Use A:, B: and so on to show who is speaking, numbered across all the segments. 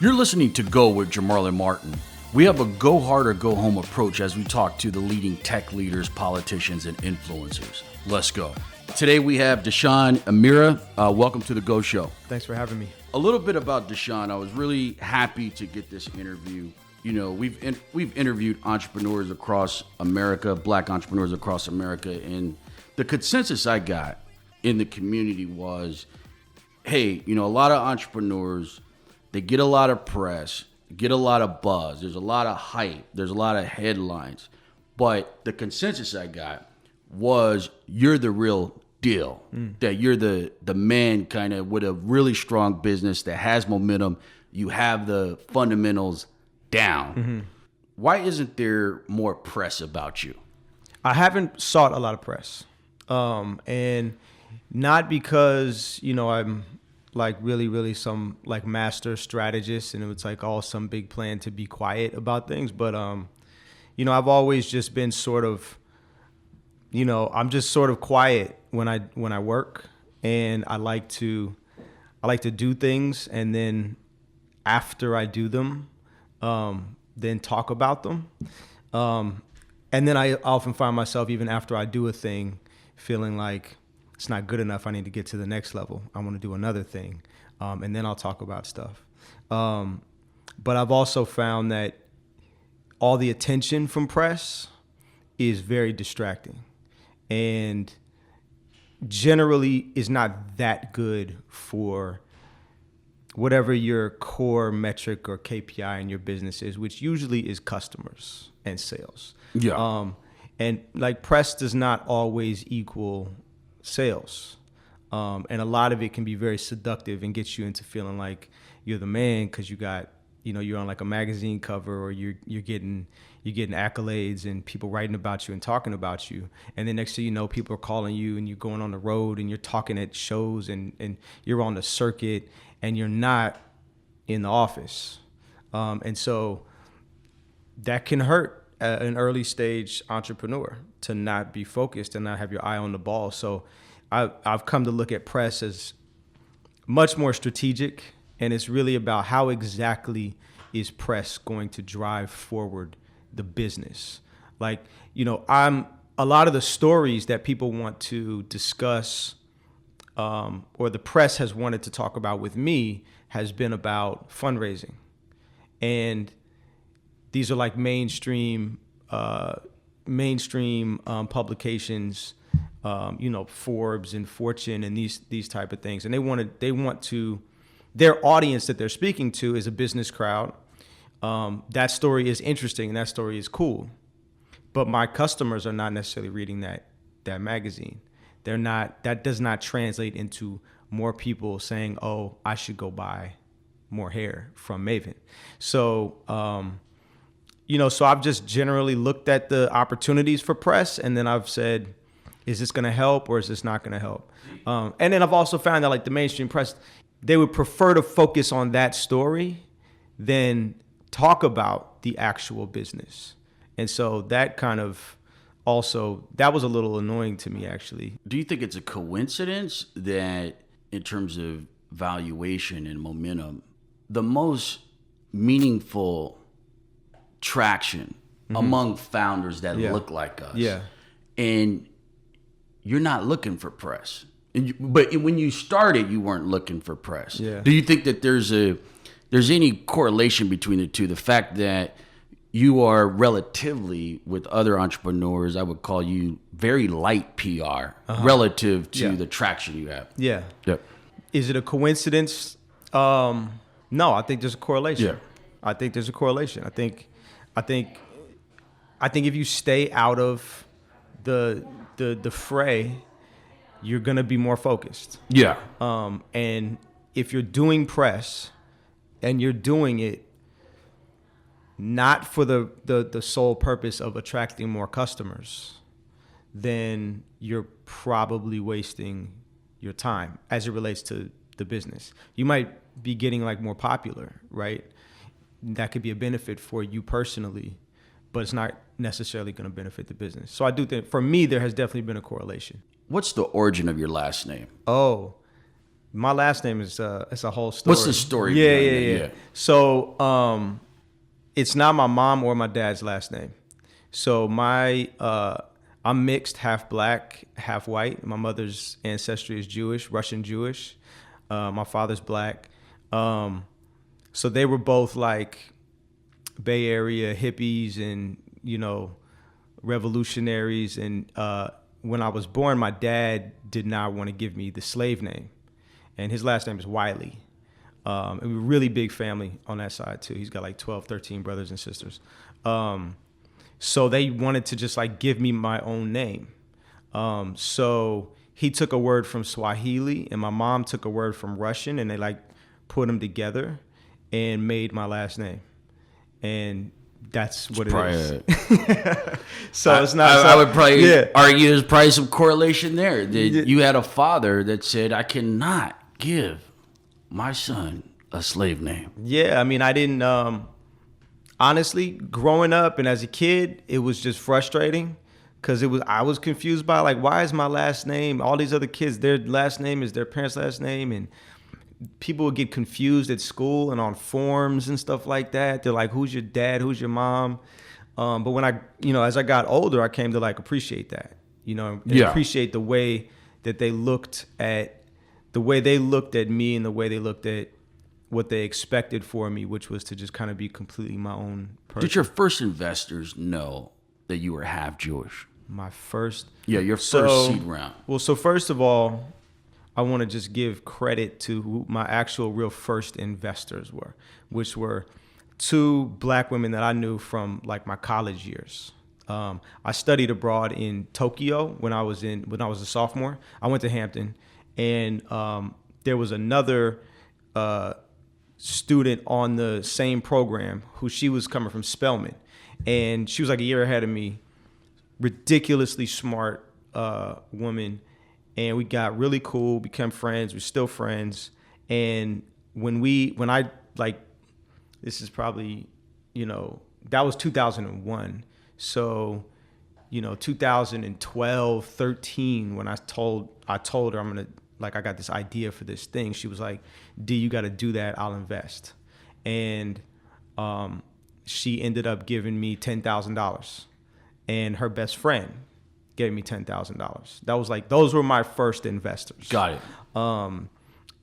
A: You're listening to Go with Jamarlin Martin. We have a go hard or go home approach as we talk to the leading tech leaders, politicians, and influencers. Let's go. Today we have Diishan Imira. Welcome to the Go Show.
B: Thanks for having me.
A: A little bit about Diishan. I was really happy to get this interview. You know, we've interviewed entrepreneurs across America, black entrepreneurs across America, and the consensus I got in the community was, hey, you know, a lot of entrepreneurs, they get a lot of press, get a lot of buzz. There's a lot of hype. There's a lot of headlines. But the consensus I got was you're the real deal, that you're the man kind of with a really strong business that has momentum. You have the fundamentals down. Mm-hmm. Why isn't there more press about you?
B: I haven't sought a lot of press. And not because, you know, I'm like really some like master strategist and it was like all some big plan to be quiet about things. But, you know, I've always just been sort of, you know, I'm just sort of quiet when I work, and I like to do things. And then after I do them, then talk about them. And then I often find myself, even after I do a thing, feeling like it's not good enough. I need to get to the next level. I want to do another thing. And then I'll talk about stuff. But I've also found that all the attention from press is very distracting and generally is not that good for whatever your core metric or KPI in your business is, which usually is customers and sales.
A: Yeah.
B: And like press does not always equal sales. And a lot of it can be very seductive and gets you into feeling like you're the man because you got, you know, you're on like a magazine cover or you're getting accolades and people writing about you and talking about you. And then next thing you know, people are calling you and you're going on the road and you're talking at shows and you're on the circuit and you're not in the office. And so that can hurt an early stage entrepreneur to not be focused and not have your eye on the ball. So I've come to look at press as much more strategic, and it's really about how exactly is press going to drive forward the business. Like, you know, a lot of the stories that people want to discuss or the press has wanted to talk about with me has been about fundraising. And these are like mainstream publications, you know, Forbes and Fortune and these type of things. And they want to, their audience that they're speaking to is a business crowd. That story is interesting and that story is cool. But my customers are not necessarily reading that magazine. That does not translate into more people saying, oh, I should go buy more hair from Mayvenn. So, you know, so I've just generally looked at the opportunities for press, and then I've said, is this going to help or is this not going to help? And then I've also found that like the mainstream press, they would prefer to focus on that story than talk about the actual business. And so that kind of also, that was a little annoying to me, actually.
A: Do you think it's a coincidence that in terms of valuation and momentum, the most meaningful traction among founders that look like us, and you're not looking for press, but when you started, you weren't looking for press.
B: Yeah.
A: Do you think that there's any correlation between the two? The fact that you are relatively, with other entrepreneurs, I would call you very light PR relative to the traction you have.
B: Yeah.
A: Yep.
B: Is it a coincidence? No, I think there's a correlation.
A: Yeah.
B: I think there's a correlation. I think if you stay out of the fray, you're gonna be more focused.
A: Yeah.
B: And if you're doing press and you're doing it not for the sole purpose of attracting more customers, then you're probably wasting your time as it relates to the business. You might be getting like more popular, right? That could be a benefit for you personally, but it's not necessarily going to benefit the business. So I do think, for me, there has definitely been a correlation.
A: What's the origin of your last name?
B: Oh, My last name is it's a whole story.
A: What's the story?
B: Yeah. So it's not my mom or my dad's last name. So I'm mixed, half black, half white. My mother's ancestry is Jewish, Russian Jewish. My father's black. So they were both like Bay Area hippies and, revolutionaries. And when I was born, my dad did not want to give me the slave name. And his last name is Wiley. And we're a really big family on that side too. He's got like 12, 13 brothers and sisters. So they wanted to just like give me my own name. So he took a word from Swahili and my mom took a word from Russian, and they like put them together and made my last name. And that's what it is. So it's not.
A: I would probably argue there's probably some correlation there. You had a father that said, I cannot give my son a slave name.
B: Yeah, I mean, I didn't. Honestly, growing up and as a kid, it was just frustrating because I was confused by like, why is my last name? All these other kids, their last name is their parents' last name, and people would get confused at school and on forums and stuff like that. They're like, who's your dad? Who's your mom? But when as I got older, I came to like appreciate that, and appreciate the way that they looked at me and the way they looked at what they expected for me, which was to just kind of be completely my own person.
A: Did your first investors know that you were half Jewish?
B: My first?
A: Yeah, your first seed round.
B: Well, so first of all, I want to just give credit to who my actual real first investors were, which were two black women that I knew from like my college years. I studied abroad in Tokyo when I was a sophomore. I went to Hampton, and there was another student on the same program who she was coming from Spelman, and she was like a year ahead of me. Ridiculously smart woman. And we got really cool, became friends. We're still friends. And when I like, this is probably, that was 2001. So, 2012, 13, when I told her I'm going to, like, I got this idea for this thing. She was like, D, you got to do that. I'll invest. And she ended up giving me $10,000. And her best friend gave me $10,000. That was like, those were my first investors.
A: Got it.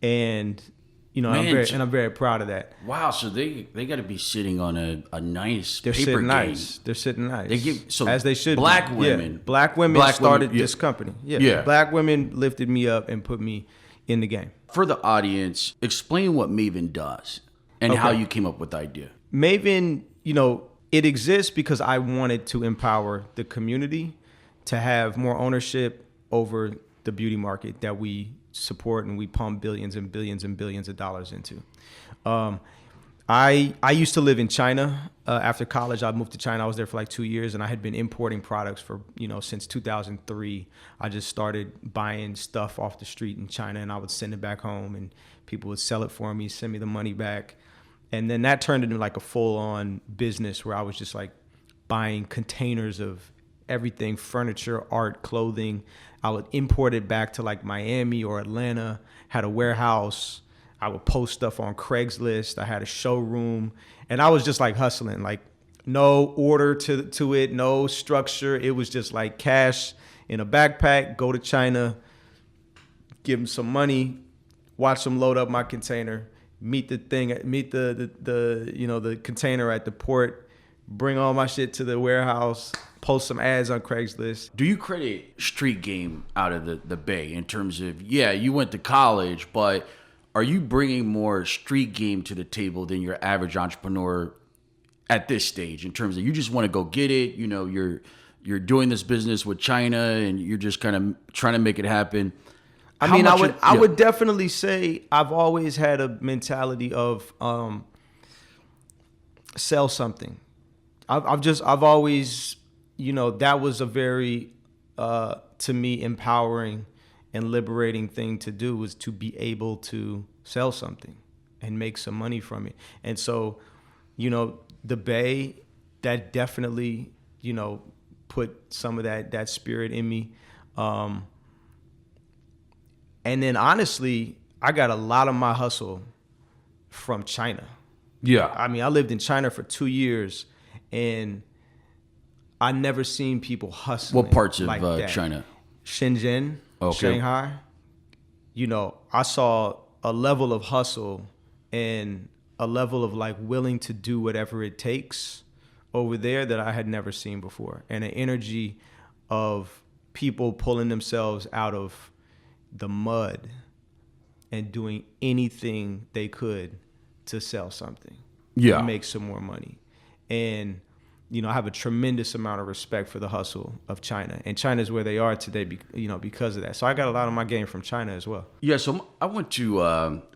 B: And I'm very proud of that.
A: Wow, so they got to be sitting on a nice
B: They're
A: paper
B: sitting
A: game.
B: nice. They're sitting nice.
A: They give
B: as they should.
A: Black
B: be.
A: women.
B: Yeah. Black women started this company.
A: Yeah.
B: Black women lifted me up and put me in the game.
A: For the audience, explain what Mayvenn does and how you came up with the idea.
B: Mayvenn, it exists because I wanted to empower the community to have more ownership over the beauty market that we support and we pump billions and billions and billions of dollars into. I used to live in China. After college, I moved to China. I was there for like 2 years, and I had been importing products for, since 2003. I just started buying stuff off the street in China, and I would send it back home, and people would sell it for me, send me the money back. And then that turned into like a full-on business where I was just like buying containers of everything, furniture, art, clothing. I would import it back to like Miami or Atlanta, had a warehouse. I would post stuff on Craigslist. I had a showroom, and I was just like hustling, like no order to it, no structure. It was just like cash in a backpack, go to China, give them some money, watch them load up my container, meet the container at the port, bring all my shit to the warehouse, post some ads on Craigslist.
A: Do you credit street game out of the Bay in terms of, you went to college, but are you bringing more street game to the table than your average entrepreneur at this stage in terms of you just want to go get it, you're doing this business with China and you're just kind of trying to make it happen?
B: I would definitely say I've always had a mentality of sell something. I've always, that was a very, to me, empowering and liberating thing to do, was to be able to sell something and make some money from it. And so, the Bay, that definitely, put some of that spirit in me. And then honestly, I got a lot of my hustle from China.
A: Yeah.
B: I mean, I lived in China for 2 years, and I never seen people hustling.
A: What parts of
B: like that.
A: China?
B: Shenzhen,
A: Okay.
B: Shanghai. You know, I saw a level of hustle and a level of like willing to do whatever it takes over there that I had never seen before, and an energy of people pulling themselves out of the mud and doing anything they could to sell something,
A: Yeah.
B: to make some more money. And you know, I have a tremendous amount of respect for the hustle of China, and China's where they are today, because of that. So I got a lot of my game from China as well.
A: Yeah, so I went to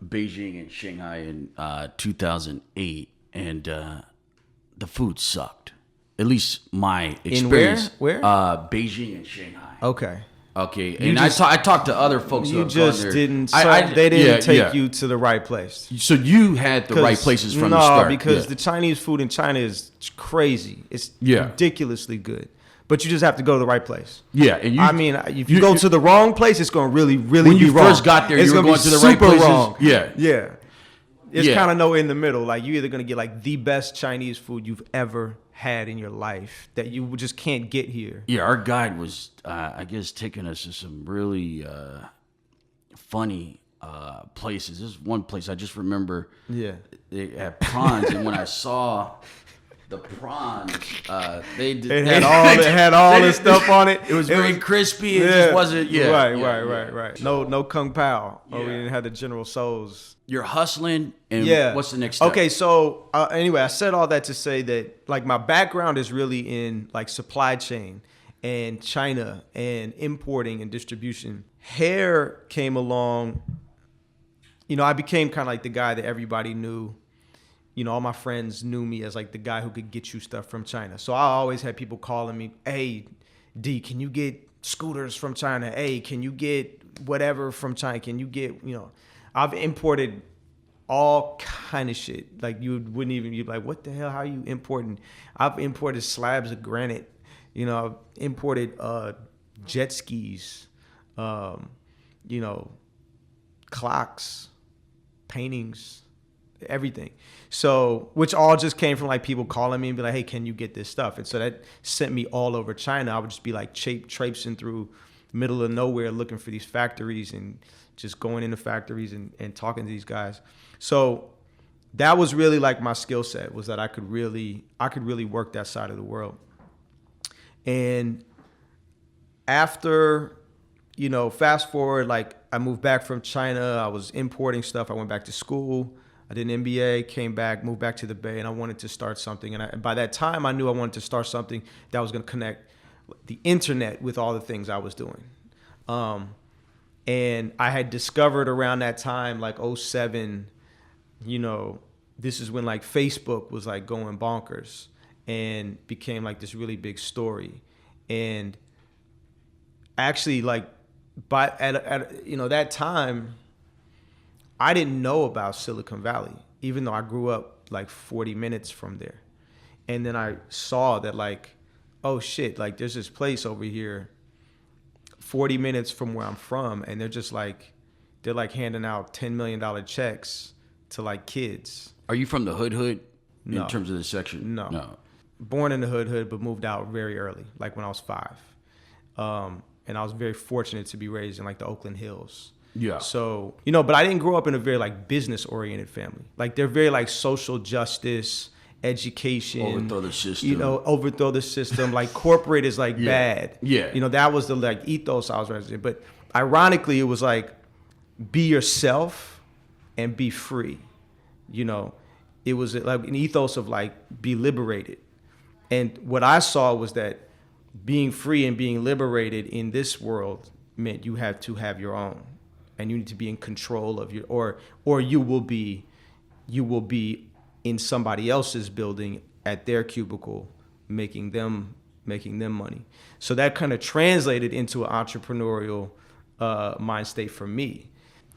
A: Beijing and Shanghai in 2008, and the food sucked. At least my experience.
B: Where?
A: Beijing and Shanghai.
B: Okay.
A: Okay, and I talked to other folks.
B: You
A: who
B: just
A: there.
B: didn't. They didn't take you to the right place.
A: So you had the right places from the start.
B: No, because the Chinese food in China is crazy. It's ridiculously good. But you just have to go to the right place.
A: Yeah, and
B: if you go to the wrong place, it's going to really be wrong.
A: When you first got there, you were going to the right places.
B: Wrong.
A: Yeah.
B: It's kind of nowhere in the middle. Like, you're either going to get like the best Chinese food you've ever had in your life that you just can't get here.
A: Yeah, our guide was, I guess, taking us to some really funny places. There's one place I just remember.
B: Yeah,
A: they had prawns, and when I saw the prawns, they
B: had all this stuff on it.
A: It was very crispy. It just wasn't.
B: Right. No kung pao. Oh, we didn't have the General Tso's.
A: You're hustling, and what's the next step?
B: Okay, so anyway, I said all that to say that like my background is really in like supply chain and China and importing and distribution. Hair came along. You know, I became kind of like the guy that everybody knew. You know, all my friends knew me as like the guy who could get you stuff from China. So I always had people calling me, "Hey, D, can you get scooters from China? Hey, can you get whatever from China? Can you get, I've imported all kind of shit. Like, you wouldn't even be like, what the hell? How are you importing? I've imported slabs of granite. I've imported jet skis, clocks, paintings, everything. So, which all just came from like people calling me and be like, hey, can you get this stuff? And so that sent me all over China. I would just be like traipsing through the middle of nowhere looking for these factories and just going into factories and talking to these guys. So that was really like my skill set, was that I could really work that side of the world. And after, fast forward, like I moved back from China, I was importing stuff. I went back to school. I did an MBA, came back, moved back to the Bay, and I wanted to start something. And by that time, I knew I wanted to start something that was going to connect the internet with all the things I was doing. And I had discovered around that time, like 2007, this is when like Facebook was like going bonkers and became like this really big story. And actually, like at that time, I didn't know about Silicon Valley, even though I grew up like 40 minutes from there. And then I saw that like, oh shit, like there's this place over here 40 minutes from where I'm from, and they're like handing out $10 million checks to like kids.
A: Are you from the hood
B: No.
A: in terms of the section?
B: No. Born in the hood, but moved out very early, like when I was 5. And I was very fortunate to be raised in like the Oakland Hills.
A: Yeah.
B: So, but I didn't grow up in a very like business oriented family. Like they're very like social justice, education.
A: Overthrow the system.
B: Overthrow the system. Like corporate is like bad.
A: Yeah.
B: That was the like ethos I was raised in. But ironically, it was like be yourself and be free. It was like an ethos of like be liberated. And what I saw was that being free and being liberated in this world meant you have to have your own. And you need to be in control of your, or you will be in somebody else's building at their cubicle, making them money. So that kind of translated into an entrepreneurial mind state for me.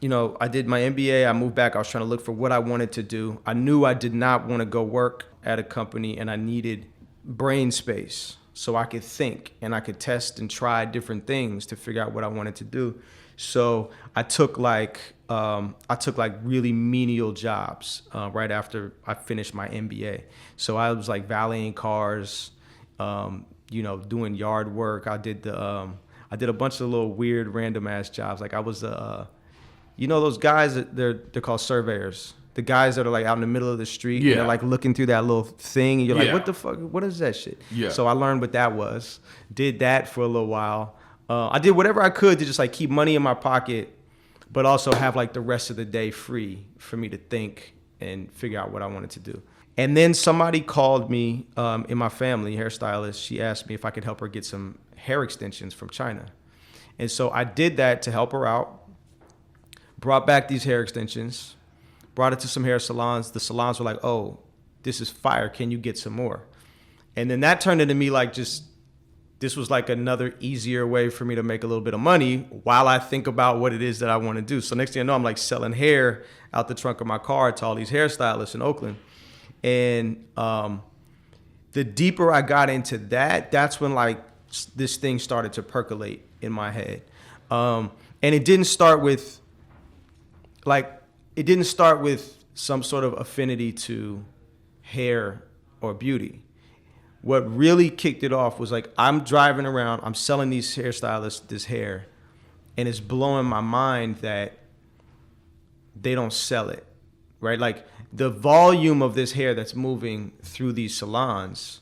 B: I did my MBA. I moved back. I was trying to look for what I wanted to do. I knew I did not want to go work at a company, and I needed brain space so I could think and I could test and try different things to figure out what I wanted to do. So I took like really menial jobs right after I finished my MBA. So I was like valeting cars, doing yard work. I did a bunch of little weird random ass jobs. Like I was those guys that they're called surveyors. The guys that are like out in the middle of the street, and they're like looking through that little thing, and you're like, what the fuck? What is that shit? Yeah. So I learned what that was. Did that for a little while. I did whatever I could to just like keep money in my pocket, but also have like the rest of the day free for me to think and figure out what I wanted to do. And then somebody called me in my family, hairstylist. She asked me if I could help her get some hair extensions from China. And so I did that to help her out, brought back these hair extensions, brought it to some hair salons. The salons were like, oh, this is fire. Can you get some more? And then that turned into me like this was like another easier way for me to make a little bit of money while I think about what it is that I want to do. So next thing I know, I'm like selling hair out the trunk of my car to all these hairstylists in Oakland. And the deeper I got into that, that's when like this thing started to percolate in my head. And it didn't start with some sort of affinity to hair or beauty. What really kicked it off was like, I'm driving around, I'm selling these hairstylists this hair, and it's blowing my mind that they don't sell it, right? Like the volume of this hair that's moving through these salons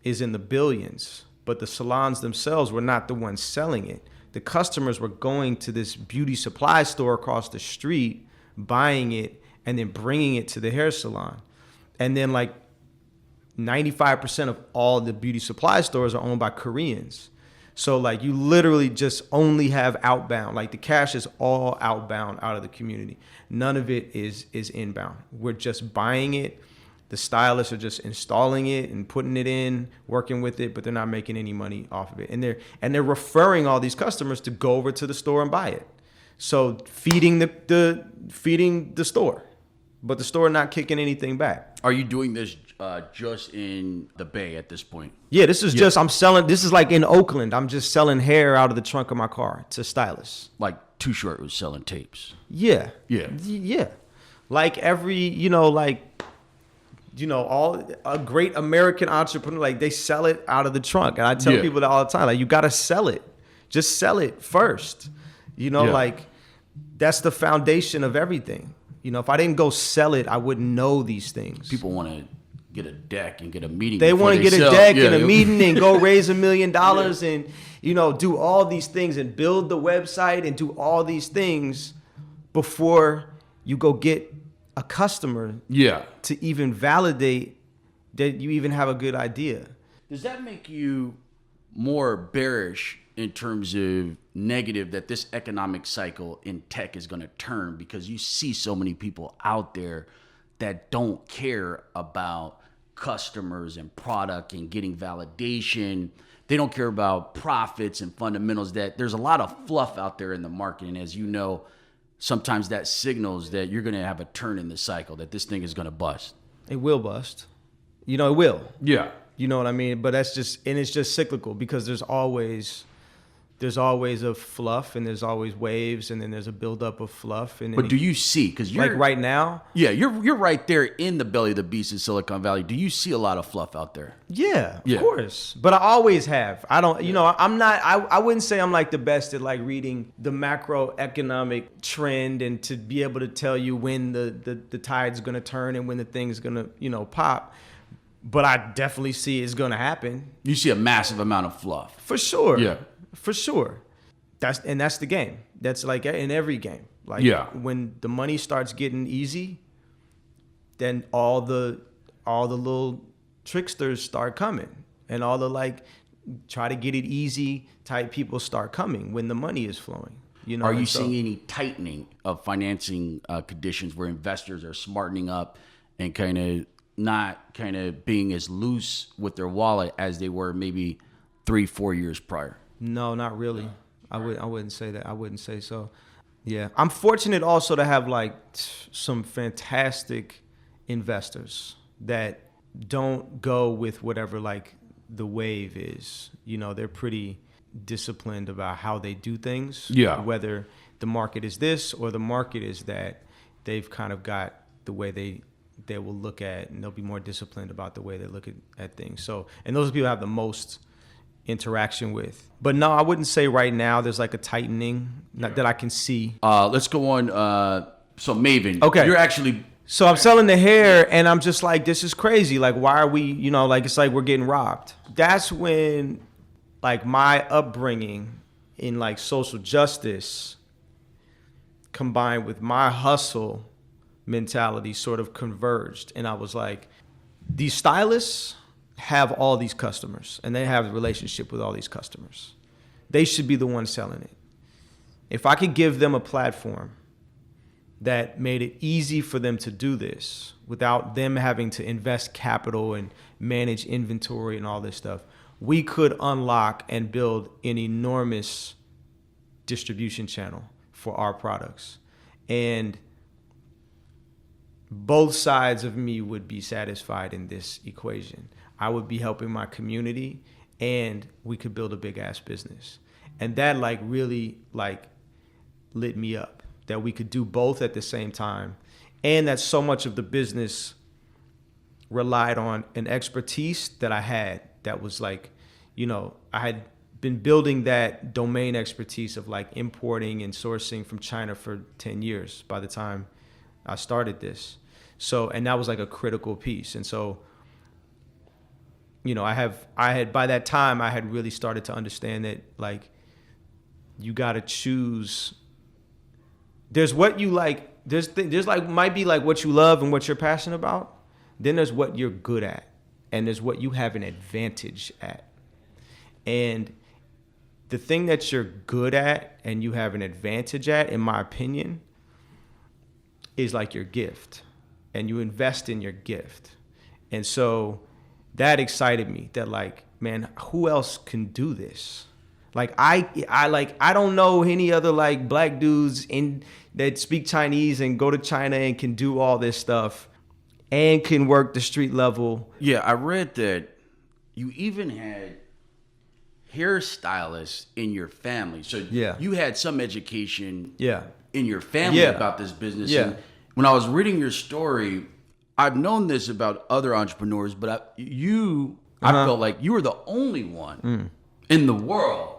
B: is in the billions, but the salons themselves were not the ones selling it. The customers were going to this beauty supply store across the street, buying it, and then bringing it to the hair salon. And then like 95% of all the beauty supply stores are owned by Koreans. So like you literally just only have outbound. Like the cash is all outbound out of the community. None of it is inbound. We're just buying it. The stylists are just installing it and putting it in, working with it, but they're not making any money off of it. And they're referring all these customers to go over to the store and buy it. So feeding the store, but the store not kicking anything back.
A: Are you doing this just in the Bay at this point?
B: Yeah, this is just, I'm selling, this is like in Oakland. I'm just selling hair out of the trunk of my car to stylists.
A: Like Too Short was selling tapes.
B: Yeah.
A: Yeah.
B: Yeah. Like all a great American entrepreneur, like they sell it out of the trunk. And I tell people that all the time, like you got to sell it. Just sell it first. Like that's the foundation of everything. If I didn't go sell it, I wouldn't know these things.
A: People want to get a deck and get a meeting.
B: They want to get a deck and a meeting and go raise $1 million and, do all these things and build the website and do all these things before you go get a customer to even validate that you even have a good idea.
A: Does that make you more bearish in terms of negative that this economic cycle in tech is going to turn because you see so many people out there that don't care about customers and product and getting validation? They don't care about profits and fundamentals. That there's a lot of fluff out there in the market. And as you know, sometimes that signals that you're going to have a turn in the cycle, that this thing is going to bust.
B: It will bust. It will.
A: Yeah.
B: You know what I mean? But it's just cyclical because there's always a fluff and there's always waves and then there's a buildup of fluff.
A: But do you see, because you're
B: like right now?
A: Yeah, you're right there in the belly of the beast in Silicon Valley. Do you see a lot of fluff out there?
B: Yeah, of course. But I always have. I don't, I wouldn't say I'm like the best at like reading the macroeconomic trend and to be able to tell you when the tide's going to turn and when the thing's going to, pop. But I definitely see it's going to happen.
A: You see a massive amount of fluff.
B: For sure.
A: Yeah.
B: For sure. That's the game. That's like in every game. Like when the money starts getting easy, then all the little tricksters start coming. And all the like try to get it easy type people start coming when the money is flowing.
A: Are you seeing any tightening of financing conditions where investors are smartening up and not being as loose with their wallet as they were maybe 3-4 years prior?
B: No, not really. I wouldn't say that. I wouldn't say so. Yeah. I'm fortunate also to have like some fantastic investors that don't go with whatever like the wave is. They're pretty disciplined about how they do things.
A: Yeah.
B: Whether the market is this or the market is that, they've kind of got the way they will look at, and they'll be more disciplined about the way they look at things. So, and those people I have the most interaction with. But no, I wouldn't say right now there's like a tightening that I can see.
A: Let's go on. So Mayvenn,
B: Okay.
A: you're actually.
B: So I'm selling the hair, and I'm just like, this is crazy. Like, why are we, like, it's like we're getting robbed. That's when, like, my upbringing in, like, social justice combined with my hustle mentality sort of converged. And I was like, these stylists have all these customers, and they have a relationship with all these customers. They should be the ones selling it. If I could give them a platform that made it easy for them to do this without them having to invest capital and manage inventory and all this stuff, we could unlock and build an enormous distribution channel for our products. And both sides of me would be satisfied in this equation. I would be helping my community, and we could build a big ass business. And that like really like lit me up, that we could do both at the same time. And that so much of the business relied on an expertise that I had that was like, I had been building that domain expertise of like importing and sourcing from China for 10 years by the time I started this. So, and that was like a critical piece. And so, I had by that time, I had really started to understand that like, you got to choose. There's what you like, there's like, might be like what you love and what you're passionate about. Then there's what you're good at, and there's what you have an advantage at. And the thing that you're good at and you have an advantage at, in my opinion, is like your gift, and you invest in your gift. And so that excited me, that like, man, who else can do this? Like I don't know any other like black dudes that speak Chinese and go to China and can do all this stuff and can work the street level.
A: Yeah, I read that you even had hairstylists in your family. So
B: Yeah.
A: you had some education
B: Yeah.
A: in your family
B: Yeah.
A: about this business.
B: Yeah.
A: And when I was reading your story, I've known this about other entrepreneurs, but I felt like you were the only one in the world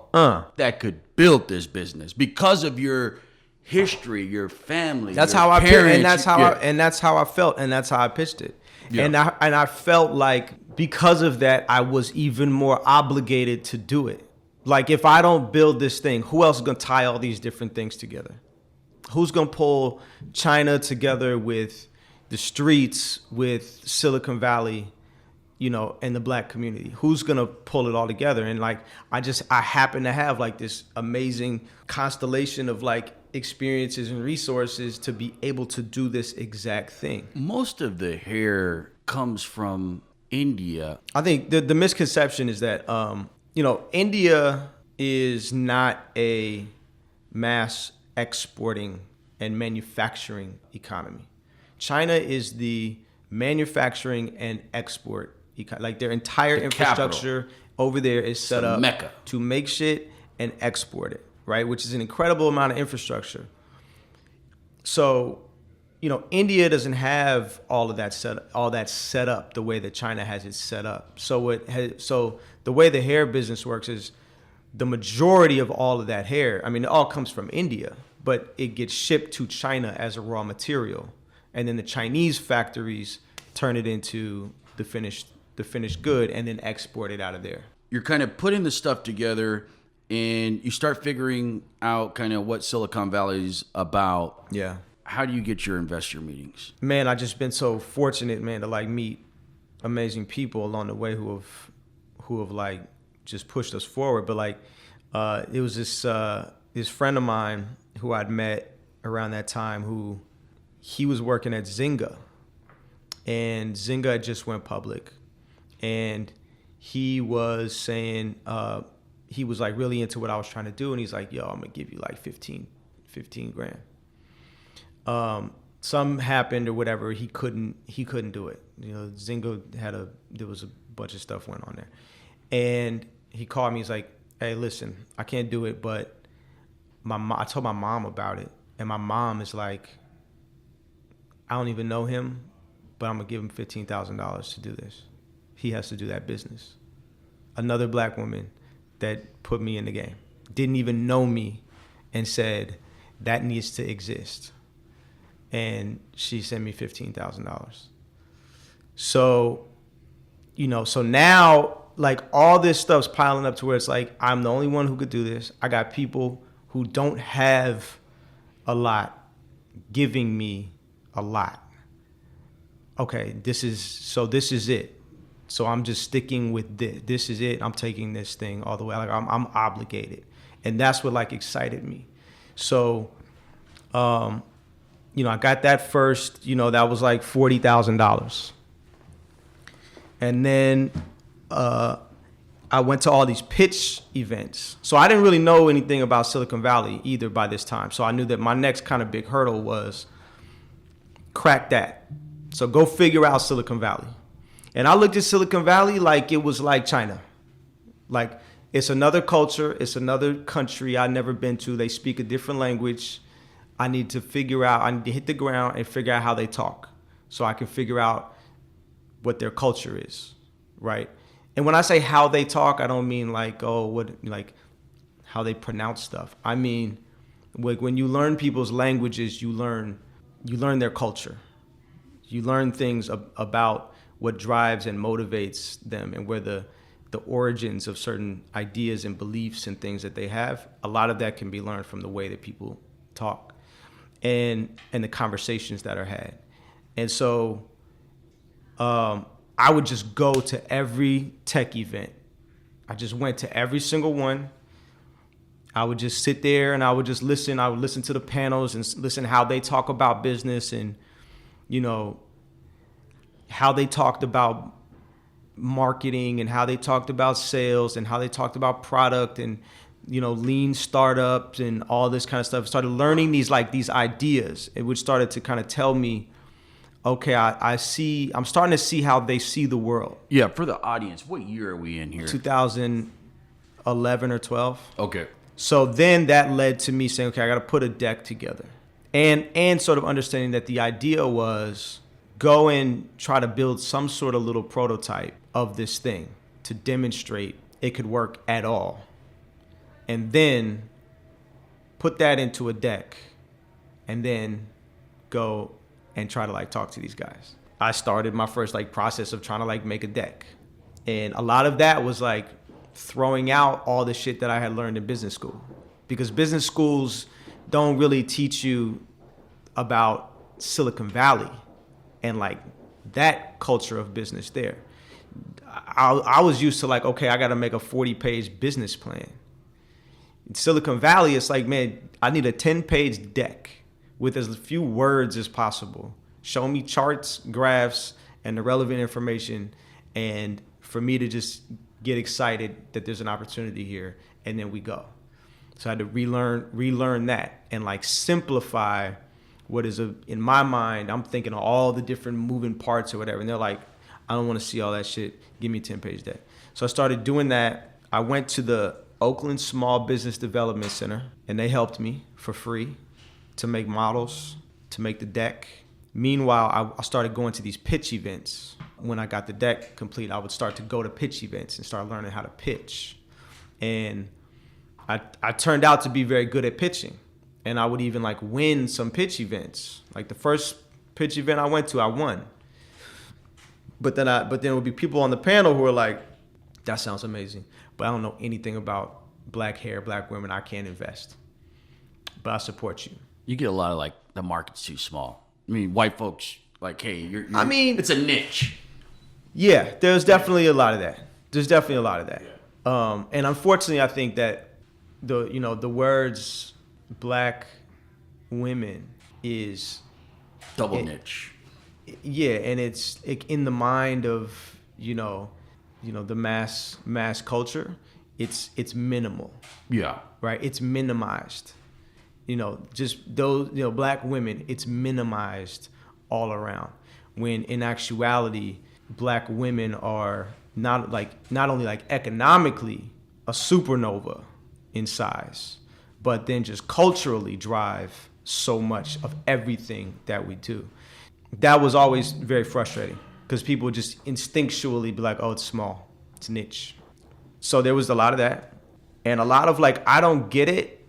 A: that could build this business because of your history, your family.
B: That's
A: your
B: how I
A: parents,
B: and that's how and that's how I felt, and that's how I pitched it.
A: Yeah.
B: And I felt like because of that, I was even more obligated to do it. Like if I don't build this thing, who else is gonna tie all these different things together? Who's gonna pull China together with the streets, with Silicon Valley, and the black community? Who's gonna pull it all together? And like I happen to have like this amazing constellation of like experiences and resources to be able to do this exact thing.
A: Most of the hair comes from India.
B: I think the misconception is that India is not a mass exporting and manufacturing economy. China is the manufacturing and export like their entire infrastructure over there is set up
A: Mecca
B: to make shit and export it, right? Which is an incredible amount of infrastructure. So, India doesn't have all that set up the way that China has it set up. So the way the hair business works is the majority of all of that hair, it all comes from India, but it gets shipped to China as a raw material. And then the Chinese factories turn it into the finished good and then export it out of there.
A: You're kind of putting the stuff together and you start figuring out kind of what Silicon Valley's about.
B: Yeah.
A: How do you get your investor meetings?
B: Man, I've just been so fortunate, man, to like meet amazing people along the way who have like just pushed us forward. But like, it was this friend of mine who I'd met around that time who he was working at Zynga, and Zynga had just went public, and he was saying, he was like really into what I was trying to do. And he's like, yo, I'm gonna give you like 15 grand. Some happened or whatever. He couldn't do it. Zynga there was a bunch of stuff went on there. And he called me. He's like, hey, listen, I can't do it, but I told my mom about it, and my mom is like, I don't even know him, but I'm gonna give him $15,000 to do this. He has to do that business. Another black woman that put me in the game, didn't even know me, and said that needs to exist, and she sent me $15,000. So, so now like all this stuff's piling up to where it's like I'm the only one who could do this. I got people who don't have a lot giving me a lot. Okay, this is it. So I'm just sticking with this. This is it. I'm taking this thing all the way. Like I'm obligated, and that's what like excited me. So, I got that first. That was like $40,000, and then I went to all these pitch events. So I didn't really know anything about Silicon Valley either by this time. So I knew that my next kind of big hurdle was crack that. So go figure out Silicon Valley. And I looked at Silicon Valley like it was like China. Like it's another culture. It's another country I've never been to. They speak a different language. I need to hit the ground and figure out how they talk so I can figure out what their culture is, right? And when I say how they talk, I don't mean like, how they pronounce stuff. I mean, when you learn people's languages, you learn their culture. You learn things about what drives and motivates them and where the origins of certain ideas and beliefs and things that they have. A lot of that can be learned from the way that people talk and the conversations that are had. And so I would just go to every tech event. I just went to every single one. I would just sit there and I would just listen. I would listen to the panels and listen how they talk about business and, how they talked about marketing and how they talked about sales and how they talked about product and, lean startups and all this kind of stuff. I started learning these ideas, which started to kind of tell me, okay, I'm starting to see how they see the world.
A: Yeah, for the audience, what year are we in here?
B: 2011 or 12.
A: Okay.
B: So then that led to me saying, okay, I got to put a deck together. And sort of understanding that the idea was go and try to build some sort of little prototype of this thing to demonstrate it could work at all. And then put that into a deck and then go and try to talk to these guys. I started my first process of trying to make a deck. And a lot of that was throwing out all the shit that I had learned in business school. Because business schools don't really teach you about Silicon Valley and that culture of business there. I was used to okay, I got to make a 40-page business plan. In Silicon Valley, it's man, I need a 10-page deck with as few words as possible. Show me charts, graphs, and the relevant information, and for me to just get excited that there's an opportunity here, and then we go. So I had to relearn that and simplify what is in my mind. I'm thinking of all the different moving parts or whatever, and they're like, I don't want to see all that shit. Give me a 10-page deck. So I started doing that. I went to the Oakland Small Business Development Center, and they helped me for free to make models, to make the deck. Meanwhile, I started going to these pitch events. When I got the deck complete, I would start to go to pitch events and start learning how to pitch. And I turned out to be very good at pitching. And I would even win some pitch events. The first pitch event I went to, I won. But then it would be people on the panel who were like, that sounds amazing, but I don't know anything about black hair, black women. I can't invest, but I support you.
A: You get a lot of the market's too small. I mean, white folks hey, you're it's a niche.
B: Yeah, there's definitely a lot of that. Yeah. And unfortunately, I think that the words black women is
A: niche.
B: Yeah, and it's in the mind of the mass culture. It's minimal.
A: Yeah.
B: Right. It's minimized. Just those black women. It's minimized all around. When in actuality, black women are not only economically a supernova in size, but then just culturally drive so much of everything that we do. That was always very frustrating because people just instinctually be like, oh, it's small, it's niche. So there was a lot of that. And a lot of like, I don't get it,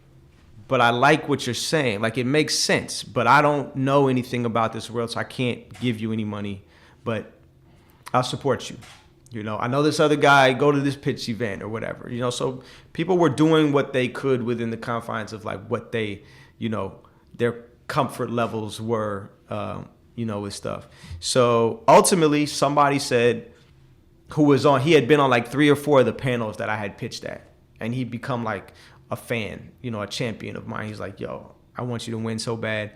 B: but I like what you're saying. Like, it makes sense, but I don't know anything about this world, so I can't give you any money, but I'll support you. You know, I know this other guy, go to this pitch event or whatever, you know. So people were doing what they could within the confines of like what they, you know, their comfort levels were, you know, with stuff. So ultimately somebody said, he had been on like 3 or 4 of the panels that I had pitched at. And he'd become like a fan, you know, a champion of mine. He's like, yo, I want you to win so bad.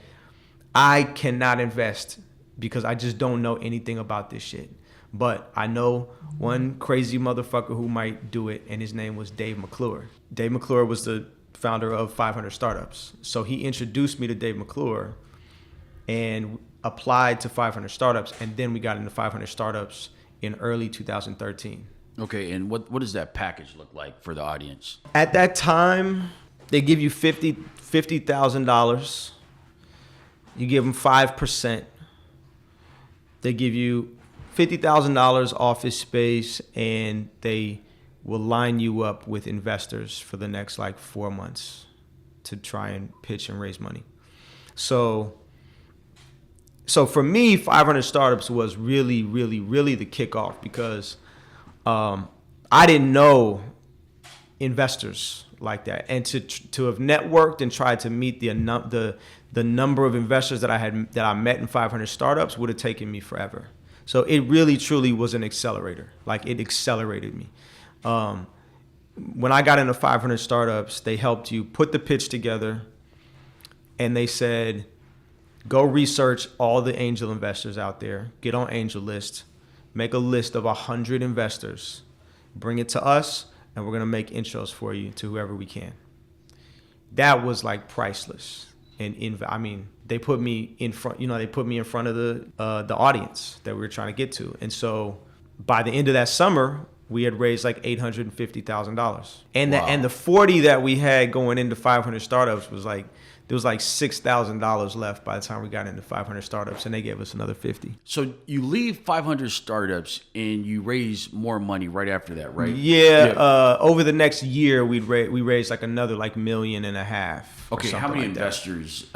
B: I cannot invest because I just don't know anything about this shit. But I know one crazy motherfucker who might do it, and his name was Dave McClure. Dave McClure was the founder of 500 Startups. So he introduced me to Dave McClure and applied to 500 Startups. And then we got into 500 Startups in early 2013.
A: Okay, and what does that package look like for the audience?
B: At that time, they give you $50,000. You give them 5%. They give you $50,000 office space, and they will line you up with investors for the next like 4 months to try and pitch and raise money. So for me, 500 Startups was really, really, really the kickoff because I didn't know investors like that, and to have networked and tried to meet the number of investors that I met in 500 Startups would have taken me forever. So it really truly was an accelerator. Like, it accelerated me. When I got into 500 Startups, they helped you put the pitch together, and they said, go research all the angel investors out there, get on Angel List. Make a list of 100 investors, bring it to us, and we're gonna make intros for you to whoever we can. That was like priceless. And I mean, they put me in front. You know, they put me in front of the audience that we were trying to get to. And so by the end of that summer, we had raised like $850,000. And
A: wow.
B: the 40 that we had going into 500 Startups was like, there was like $6,000 left by the time we got into 500 Startups, and they gave us another 50.
A: So you leave 500 Startups and you raise more money right after that, right?
B: Yeah. Over the next year, we raised like another like $1.5 million.
A: Okay. How many
B: like
A: investors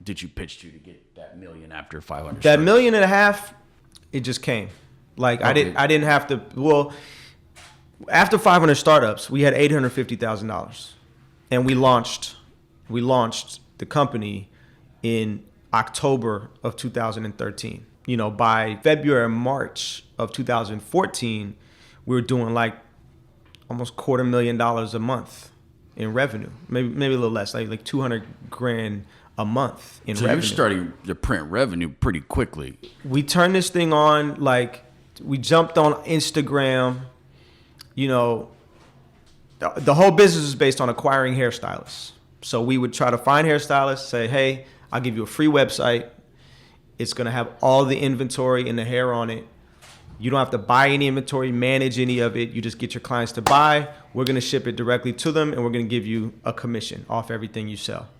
A: did you pitch to get that $1 million after 500?
B: That $1.5 million, it just came. Like, okay. I didn't have to. Well, after 500 Startups, we had $850,000, and we launched the company in October of 2013. You know, by February, March of 2014, we were doing like almost $250,000 a month in revenue. Maybe a little less, like $200,000 a month in revenue. So you're
A: starting to print revenue pretty quickly.
B: We turned this thing on, like, we jumped on Instagram. You know, the whole business is based on acquiring hairstylists. So we would try to find hairstylists, say, hey, I'll give you a free website. It's going to have all the inventory and the hair on it. You don't have to buy any inventory, manage any of it. You just get your clients to buy. We're going to ship it directly to them, and we're going to give you a commission off everything you sell.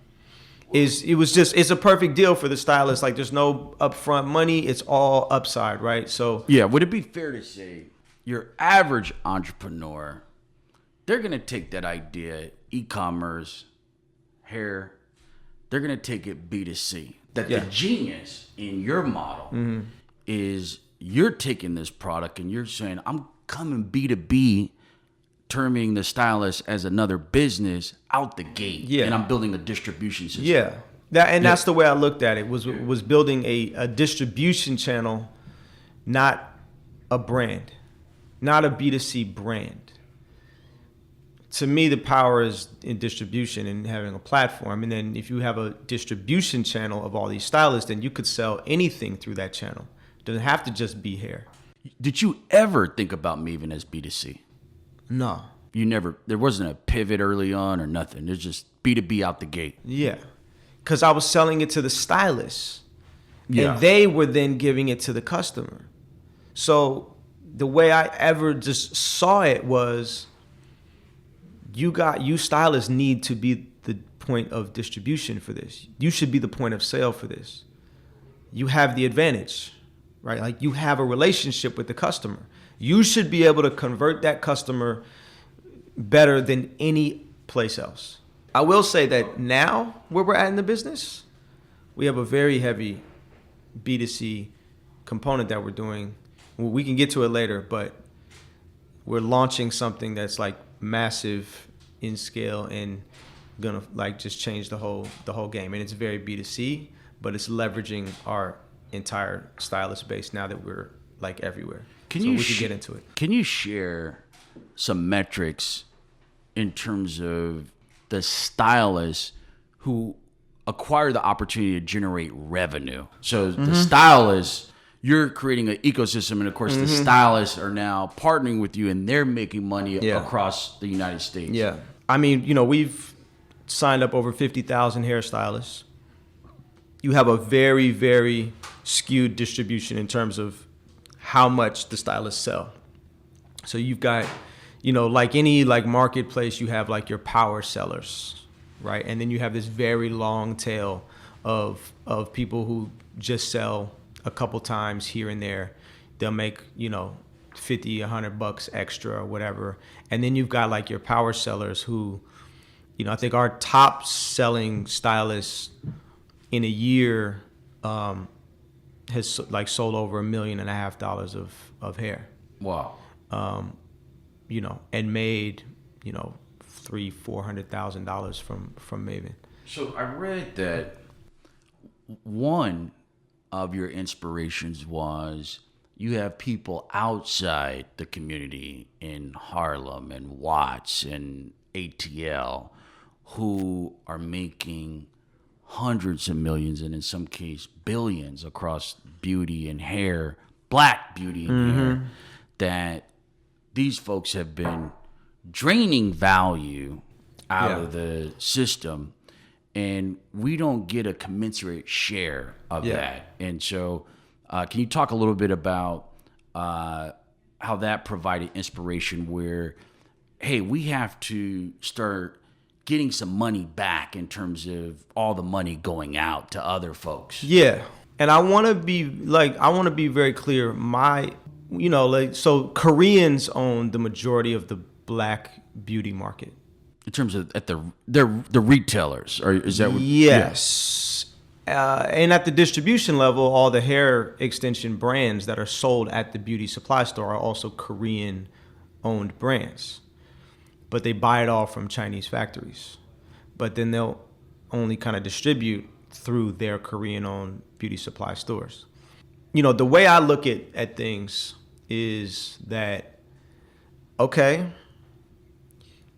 B: It's a perfect deal for the stylist. Like, there's no upfront money. It's all upside, right? So
A: yeah, would it be fair to say your average entrepreneur, they're going to take that idea, e-commerce, hair, they're going to take it B2C. That the genius in your model is you're taking this product and you're saying, I'm coming B2B, terming the stylist as another business out the gate. Yeah. And I'm building a distribution system.
B: Yeah. That's the way I looked at it, was building a distribution channel, not a brand, not a B2C brand. To me, the power is in distribution and having a platform. And then if you have a distribution channel of all these stylists, then you could sell anything through that channel. It doesn't have to just be hair.
A: Did you ever think about Mayvenn as B2C?
B: No.
A: You never, there wasn't a pivot early on or nothing. There's just B2B out the gate.
B: Yeah. Because I was selling it to the stylists. Yeah. And they were then giving it to the customer. So the way I ever just saw it was, you stylists need to be the point of distribution for this. You should be the point of sale for this. You have the advantage, right? Like you have a relationship with the customer. You should be able to convert that customer better than any place else. I will say that now where we're at in the business, we have a very heavy B2C component that we're doing. We can get to it later, but we're launching something that's like massive in scale and gonna like just change the whole game. And it's very B2C, but it's leveraging our entire stylist base now that we're like everywhere. We can get into it.
A: Can you share some metrics in terms of the stylists who acquire the opportunity to generate revenue? So the stylists, you're creating an ecosystem, and of course the stylists are now partnering with you, and they're making money across the United States.
B: Yeah, I mean, we've signed up over 50,000 hairstylists. You have a very, very skewed distribution in terms of how much the stylists sell. So you've got, like any like marketplace, you have like your power sellers, right? And then you have this very long tail of people who just sell a couple times here and there. They'll make, $50, $100 extra or whatever. And then you've got like your power sellers who, I think our top selling stylist in a year has like sold over $1.5 million of hair.
A: Wow.
B: And made, $300,000-$400,000 from Mayvenn.
A: So I read that one of your inspirations was you have people outside the community in Harlem and Watts and ATL who are making hundreds of millions and in some case billions across beauty and hair, black beauty and hair, that these folks have been draining value out of the system, and we don't get a commensurate share of that. And so can you talk a little bit about how that provided inspiration where, hey, we have to start getting some money back in terms of all the money going out to other folks?
B: Yeah. And I want to be very clear. So Koreans own the majority of the black beauty market.
A: In terms of the retailers, or is that what?
B: Yes. And at the distribution level, all the hair extension brands that are sold at the beauty supply store are also Korean owned brands. But they buy it all from Chinese factories. But then they'll only kind of distribute through their Korean-owned beauty supply stores. The way I look at things is that, okay,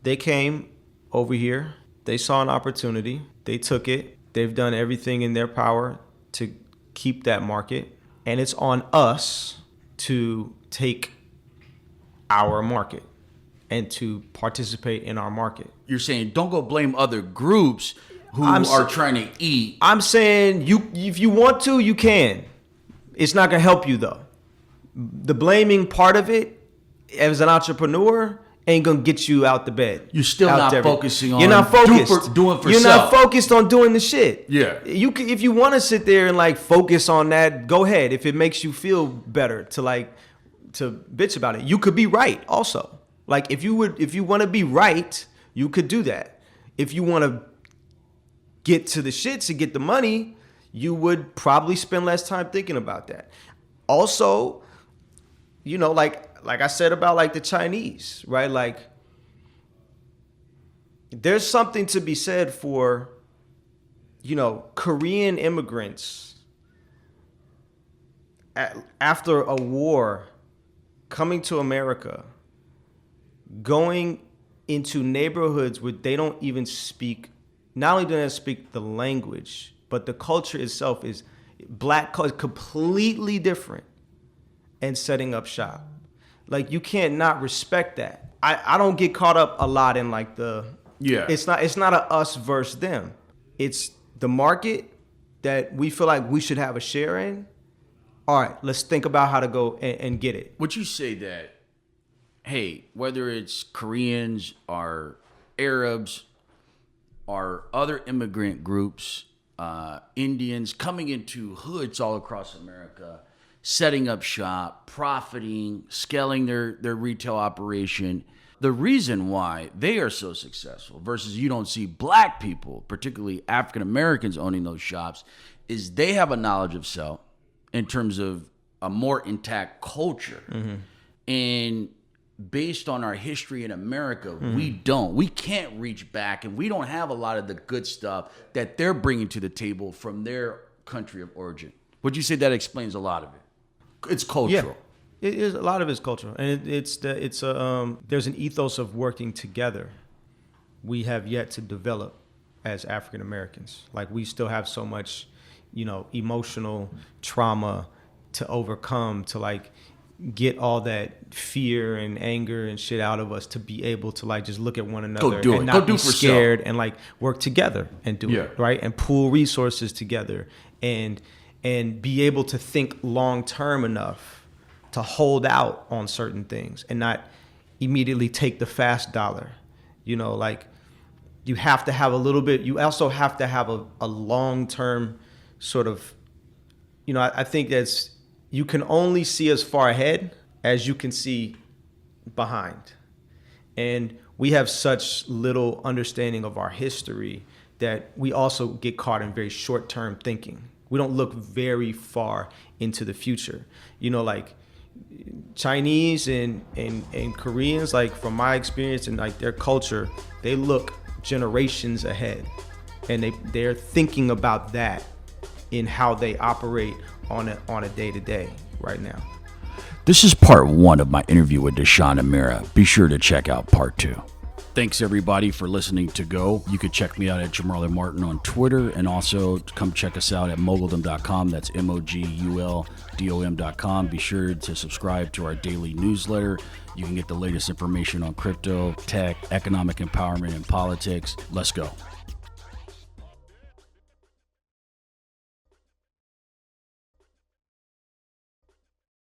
B: they came over here, they saw an opportunity, they took it, they've done everything in their power to keep that market, and it's on us to take our market and to participate in our market.
A: You're saying don't go blame other groups who are trying to eat.
B: I'm saying if you want to, you can. It's not going to help you, though. The blaming part of it, as an entrepreneur, ain't going to get you out the bed.
A: You're still not focusing on
B: doing for
A: You're
B: not focused on doing the shit.
A: Yeah.
B: If you want to sit there and like focus on that, go ahead. If it makes you feel better to bitch about it, you could be right also. Like if you want to be right, you could do that. If you want to get to the shits and get the money, you would probably spend less time thinking about that. Also, like I said about like the Chinese, right? Like there's something to be said for, Korean immigrants after a war coming to America, going into neighborhoods where they don't even speak, not only do they not speak the language, but the culture itself is black culture, completely different, and setting up shop. Like you can't not respect that. I don't get caught up a lot in like it's not a us versus them. It's the market that we feel like we should have a share in. All right, let's think about how to go and get it.
A: Would you say that, hey, whether it's Koreans or Arabs, our other immigrant groups, Indians coming into hoods all across America, setting up shop, profiting, scaling their retail operation. The reason why they are so successful versus you don't see black people, particularly African Americans owning those shops, is they have a knowledge of self in terms of a more intact culture. And based on our history in America, we can't reach back, and we don't have a lot of the good stuff that they're bringing to the table from their country of origin. Would you say that explains a lot of it? It's cultural.
B: Yeah, it is, a lot of it's cultural, and there's an ethos of working together we have yet to develop as African Americans. Like, we still have so much, emotional trauma to overcome, to like get all that fear and anger and shit out of us, to be able to like just look at one another and not be scared and like work together and do it, right? And pool resources together and be able to think long term enough to hold out on certain things and not immediately take the fast dollar. Like, you have to have a little bit, you also have to have a long term sort of, I think that's, you can only see as far ahead as you can see behind. And we have such little understanding of our history that we also get caught in very short-term thinking. We don't look very far into the future. Like Chinese and Koreans, like from my experience and like their culture, they look generations ahead. And they're thinking about that in how they operate on a day-to-day right now.
A: This is part 1 of my interview with Diishan Imira. Be sure to check out part 2. Thanks everybody for listening to Go. You can check me out at Jamarlin Martin on Twitter, and also come check us out at Moguldom.com. That's Moguldom.com. Be sure to subscribe to our daily newsletter. You can get the latest information on crypto, tech, economic empowerment, and politics. Let's go.